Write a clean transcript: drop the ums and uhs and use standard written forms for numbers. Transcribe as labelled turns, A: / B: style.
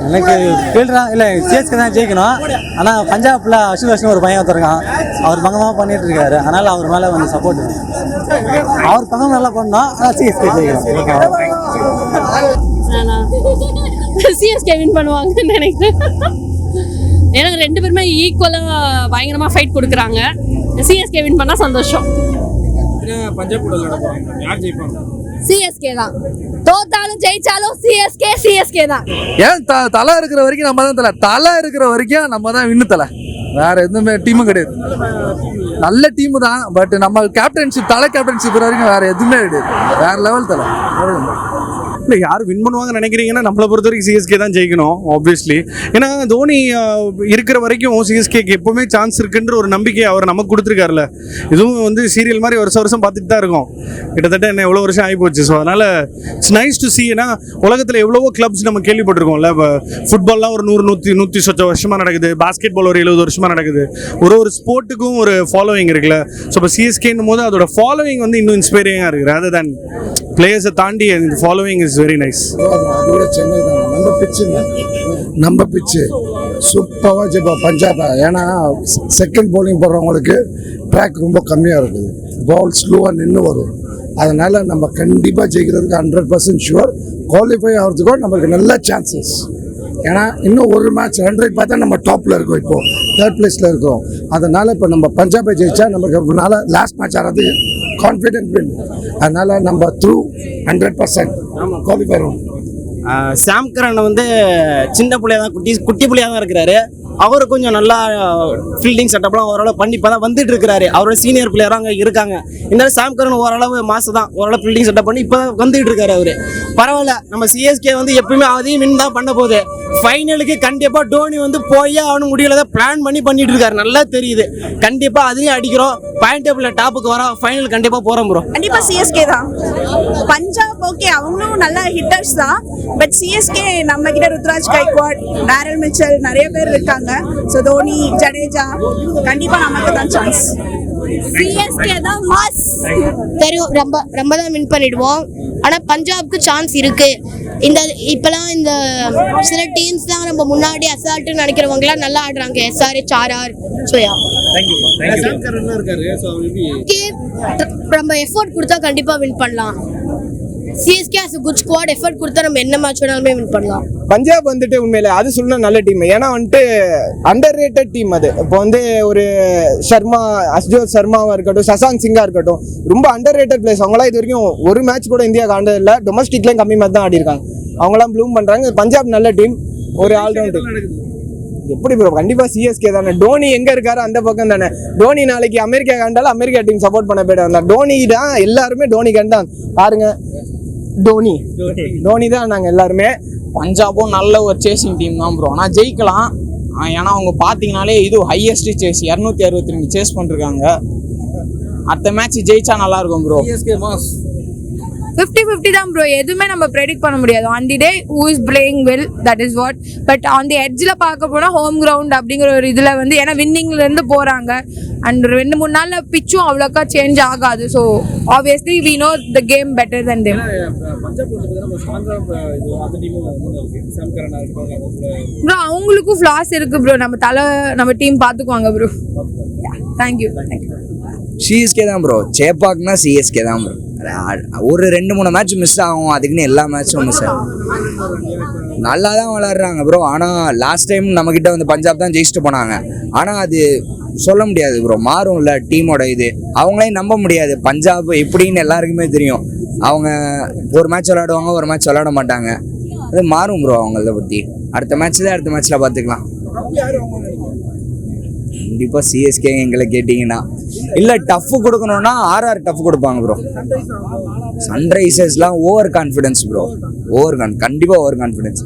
A: எனக்கு ஃபீல்டா இல்லை சிஎஸ்கே தான் ஜெயிக்கணும். ஆனால் பஞ்சாப்ல அசுதர்ஷன் ஒரு பையன் ஒருத்தருக்கான், அவர் பங்கமாக பண்ணிட்டு இருக்காரு. அதனால் அவர் மேலே வந்து சப்போர்ட், அவர் பக்கம் நல்லா பண்ணோம். ஆனால் சிஎஸ்கே ஜெயிக்கணும்.
B: சிஎஸ்கே வின் பண்ணுவாங்கன்னு நினைக்கிறேன். ஏன்னா ரெண்டு பேருமே ஈக்குவலாக பயங்கரமாக ஃபைட் கொடுக்குறாங்க. சிஎஸ்கே வின் பண்ணால் சந்தோஷம்.
C: பஞ்சாப் கூட விளையாட யார் ஜெயிப்பாங்க?
B: சிஎஸ்கே தான். தோத்தாலும் ஜெயிச்சாலும் சிஎஸ்கே தான்.
D: ஏன் தலை இருக்கிற வரைக்கும் நம்ம தான் தலை இருக்கிற வரைக்கும் நம்ம தான் வின்னு தலை. வேற எதுவுமே டீமும் கிடையாது. நல்ல டீமு தான். பட் நம்ம கேப்டன்ஷிப் தலை கேப்டன்ஷிப் வரைக்கும் வேற எதுவுமே கிடையாது. வேற லெவல் தலை.
C: இல்லை யார் வின் பண்ணுவாங்கன்னு நினைக்கிறீங்கன்னா நம்மளை பொறுத்த வரைக்கும் சிஎஸ்கே தான் ஜெயிக்கணும் ஆப்வியஸ்லி. ஏன்னா தோனி இருக்கிற வரைக்கும் சிஎஸ்கேக்கு எப்போவுமே சான்ஸ் இருக்குன்ற ஒரு நம்பிக்கை அவர் நமக்கு கொடுத்துருக்காருல. இதுவும் வந்து சீரியல் மாதிரி வருஷம் பார்த்துட்டு தான் இருக்கும். கிட்டத்தட்ட என்ன எவ்வளோ வருஷம் ஆகி போச்சு. ஸோ அதனால் இட்ஸ் நைஸ் டு சி. ஏன்னா உலகத்தில் எவ்வளவோ கிளப்ஸ் நம்ம கேள்விப்பட்டிருக்கோம்ல. இப்போ ஃபுட்பால்லாம் ஒரு 100-100 சொச்ச வருஷமாக நடக்குது. பாஸ்கெட் பால் ஒரு 70 வருஷமாக நடக்குது. ஒரு ஸ்போர்ட்டுக்கும் ஒரு ஃபாலோவிங் இருக்குல்ல. ஸோ இப்போ சிஎஸ்கேன்னும் போது அதோட ஃபாலோவிங் வந்து இன்னும் இன்ஸ்பைரிங்காக இருக்குது. அதர் தேன் பிளேயர்ஸை தாண்டி ஃபாலோவிங் இஸ் வெரி நைஸ்.
E: அதோட சென்னை தான் நம்ம பிச்சு சூப்பராக ஜெயிப்போம் பஞ்சாப். ஏன்னா செகண்ட் பவுலிங் போடுறவங்களுக்கு ட்ராக் ரொம்ப கம்மியாக இருக்குது. பால் ஸ்லோவாக நின்று வரும். அதனால் நம்ம கண்டிப்பாக ஜெயிக்கிறதுக்கு 100% ஷுவர். குவாலிஃபை ஆகிறதுக்கும் நம்மளுக்கு நல்ல சான்சஸ். ஏன்னா இன்னும் ஒரு மேட்ச் ரன் ரேட் பார்த்தா நம்ம டாப்பில் இருக்கோம். இப்போது 3rd பிளேஸில் இருக்கோம். அதனால் இப்போ நம்ம பஞ்சாபை ஜெயிச்சா நமக்கு லாஸ்ட் மேட்ச் ஆகிறது கான்ஃபிடென்ட் வின். அதனால் நம்ம த்ரூ 100% குவாலிஃபை ஆகும்.
F: சாம் கரன் வந்து சின்ன பிள்ளையா தான் குட்டி பிள்ளையா தான் இருக்கிறாரு. அவர் கொஞ்சம் நல்லா ஃபீல்டிங் செட்டப்லாம் ஓரளவு பண்ணி இப்போ தான் வந்துட்டு இருக்கிறாரு. அவரோட சீனியர் பிளேயராக அங்கே இருக்காங்க. இருந்தாலும் சாம் கரன் ஓரளவு மாசம் தான் ஓரளவு ஃபீல்டிங் செட்டப் பண்ணி இப்போ வந்துட்டு இருக்காரு. அவரு பரவாயில்ல. நம்ம சிஎஸ்கே வந்து எப்பயுமே அதையும் வின் தான் பண்ண போகுது. ஃபைனலுக்கு கண்டிப்பாக டோனி வந்து போய் அவனு முடியல பிளான் பண்ணிட்டு இருக்காரு. நல்லா தெரியுது. கண்டிப்பாக அதுலேயும் அடிக்கிறோம். பாயிண்ட் டேபிள் டாப்புக்கு வரோம். ஃபைனல் கண்டிப்பாக போகிறோம் ப்ரோ.
G: கண்டிப்பாக சிஎஸ்கே தான். பஞ்சாப் ஓகே அவங்களும் நல்ல ஹிட்டர்ஸ் தான். பட் சிஎஸ்கே நம்ம கிட்ட ருத்ராஜ் கைக்வாட், டேரல் மிச்சல் நிறைய பேர் இருக்காங்க. ஸோ தோனி, ஜடேஜா கண்டிப்பாக நமக்கு தான் சான்ஸ்.
B: சிஎஸ்கே தான் மாஸ்
H: தெரியும். ரொம்ப தான் வின் பண்ணிடுவோம். ஆனால் பஞ்சாப்க்கு சான்ஸ் இருக்கு. இப்பெல்லாம் இந்த சில டீம்ஸ் தான் நம்ம முன்னாடி அசால்ட்டுன்னு நினைக்கிறவங்கலாம் நல்லா ஆடுறாங்க. SRH, RR. சோயா நம்ம எஃபோர்ட் கொடுத்தா கண்டிப்பாக வின் பண்ணலாம். CSK as a good squad effort கொடுத்தா நம்ம என்ன மேட்ச் வேணாலுமே வின் பண்ணலாம்.
F: பஞ்சாப் வந்துட்டு உண்மையில அது சொல்லணும் நல்ல டீம். ஏன்னா வந்துட்டு அண்டர் ரேட்டட் டீம் அது. இப்போ வந்து ஒரு ஷர்மா, அஸ்ஜோத் சர்மாவாக இருக்கட்டும், சசாங்க் சிங்கா இருக்கட்டும், ரொம்ப அண்டர் ரேட்டட் பிளேஸ். அவங்களாம் இது வரைக்கும் ஒரு மேட்ச் கூட இந்தியாவுக்கு ஆண்டது இல்லை. டொமஸ்டிக்லேயும் கம்மி மேட்ச் தான் ஆடி இருக்காங்க. அவங்களாம் ப்ளூம் பண்ணுறாங்க. பஞ்சாப் நல்ல டீம். ஒரு ஆல்ரவுண்டர் எப்படி ப்ரோ? கண்டிப்பாக சிஎஸ்கே தானே. டோனி எங்கே இருக்காரு அந்த பக்கம் தானே. டோனி நாளைக்கு அமெரிக்கா காண்டாலும் அமெரிக்கா டீம் சப்போர்ட் பண்ண போயிட்டு வந்தா. டோனி தான் எல்லாருமே டோனி கண்டான் பாருங்க. டோனி தான் நாங்கள் எல்லாருமே.
I: பஞ்சாபும் நல்ல ஒரு சேசிங் டீம் தான் ப்ரோ. ஆனால் ஜெயிக்கலாம். ஏன்னா அவங்க பார்த்தீங்கனாலே இது ஹையஸ்ட் சேஸ் 262 சேஸ் பண்ணிருக்காங்க. அடுத்த மேட்ச் ஜெயிச்சா நல்லா இருக்கும் ப்ரோ.
G: 50-50 தான் ப்ரோ. எதுவுமே நம்ம ப்ரெடிக்ட் பண்ண முடியாது. On the day who is playing well, that is what. But on the எட்ஜில் பார்க்க போனால் ஹோம் கிரவுண்ட் அப்படிங்கிற ஒரு இதில் வந்து ஏன்னா வின்னிங்லேருந்து போகிறாங்க. அண்ட் 2-3 நாளில் பிச்சும் அவ்வளோக்கா சேஞ்ச் ஆகாது. So obviously we know the game better than them. Bro அவங்களுக்கும் ஃப்ளாஸ் இருக்குது ப்ரோ. நம்ம டீம் பார்த்துக்குவாங்க ப்ரோ. தேங்க்யூ.
J: சிஎஸ்கே தான் ப்ரோ. சேப்பாக்னா சிஎஸ்கே தான் ப்ரோ. ஒரு 2-3 மேட்ச் மிஸ் ஆகும். அதுக்குன்னு எல்லா மேட்சும் மிஸ் ஆகும். நல்லா தான் விளாட்றாங்க ப்ரோ. ஆனால் லாஸ்ட் டைம் நம்மக்கிட்ட வந்து பஞ்சாப் தான் ஜெயிச்சுட்டு போனாங்க. ஆனால் அது சொல்ல முடியாது ப்ரோ. மாறும்ல டீமோட இது. அவங்களையும் நம்ப முடியாது. பஞ்சாப் எப்படின்னு எல்லாருக்குமே தெரியும். அவங்க ஒரு மேட்ச் விளையாடுவாங்க, ஒரு மேட்ச் விளையாட மாட்டாங்க. அது மாறும் ப்ரோ அவங்கள பற்றி. அடுத்த மேட்ச்சில் பார்த்துக்கலாம். கண்டிப்பாக சிஎஸ்கே எங்களை கேட்டிங்கன்னா இல்லை டஃப் கொடுக்கணும்னா RR டஃப் கொடுப்பாங்க ப்ரோ. சன்ரைசர்ஸ்லாம் ஓவர் கான்ஃபிடன்ஸ் ப்ரோ. கண்டிப்பாக ஓவர் கான்ஃபிடன்ஸ்.